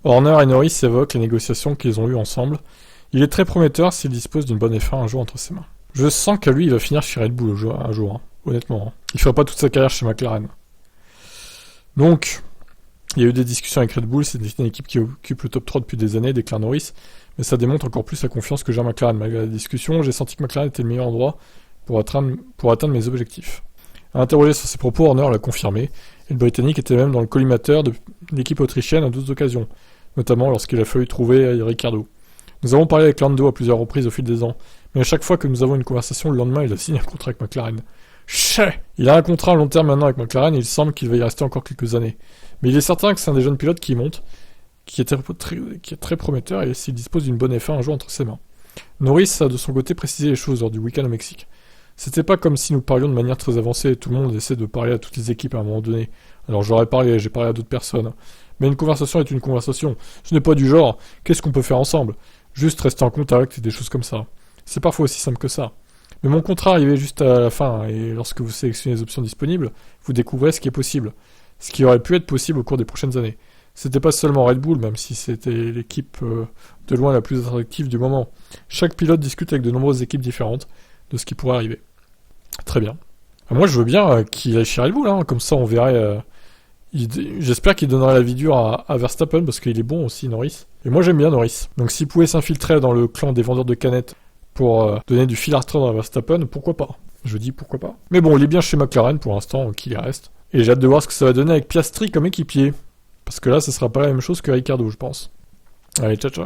Horner et Norris évoquent les négociations qu'ils ont eues ensemble. Il est très prometteur s'il dispose d'une bonne F1 un jour entre ses mains. Je sens qu'à lui, il va finir chez Red Bull un jour, hein, honnêtement. Hein. Il ferait pas toute sa carrière chez McLaren. Donc, il y a eu des discussions avec Red Bull, c'est une équipe qui occupe le top 3 depuis des années, déclare Norris, mais ça démontre encore plus la confiance que j'ai en McLaren. Malgré la discussion, j'ai senti que McLaren était le meilleur endroit pour atteindre mes objectifs. À interroger sur ses propos, Horner l'a confirmé, et le Britannique était même dans le collimateur de l'équipe autrichienne à 12 occasions, notamment lorsqu'il a fallu trouver Ricciardo. Nous avons parlé avec Lando à plusieurs reprises au fil des ans, mais à chaque fois que nous avons une conversation, le lendemain, il a signé un contrat avec McLaren. Chais! Il a un contrat à long terme maintenant avec McLaren et il semble qu'il va y rester encore quelques années. Mais il est certain que c'est un des jeunes pilotes qui monte, qui est très prometteur et s'il dispose d'une bonne F1 un jour entre ses mains. Norris a de son côté précisé les choses lors du week-end au Mexique. C'était pas comme si nous parlions de manière très avancée et tout le monde essaie de parler à toutes les équipes à un moment donné. Alors j'ai parlé à d'autres personnes. Mais une conversation est une conversation. Ce n'est pas du genre, qu'est-ce qu'on peut faire ensemble? Juste rester en contact et des choses comme ça. C'est parfois aussi simple que ça. Mais mon contrat arrivait juste à la fin, et lorsque vous sélectionnez les options disponibles, vous découvrez ce qui est possible. Ce qui aurait pu être possible au cours des prochaines années. C'était pas seulement Red Bull, même si c'était l'équipe de loin la plus attractive du moment. Chaque pilote discute avec de nombreuses équipes différentes de ce qui pourrait arriver. Très bien. Moi je veux bien qu'il aille chez Red Bull, hein, comme ça on verrait... J'espère qu'il donnerait la vie dure à Verstappen, parce qu'il est bon aussi, Norris. Et moi j'aime bien Norris. Donc s'il pouvait s'infiltrer dans le clan des vendeurs de canettes pour donner du fil à retordre à Verstappen, pourquoi pas? Je dis pourquoi pas. Mais bon, il est bien chez McLaren pour l'instant, qu'il y reste. Et j'ai hâte de voir ce que ça va donner avec Piastri comme équipier. Parce que là, ça sera pas la même chose que Ricciardo, je pense. Allez, ciao ciao.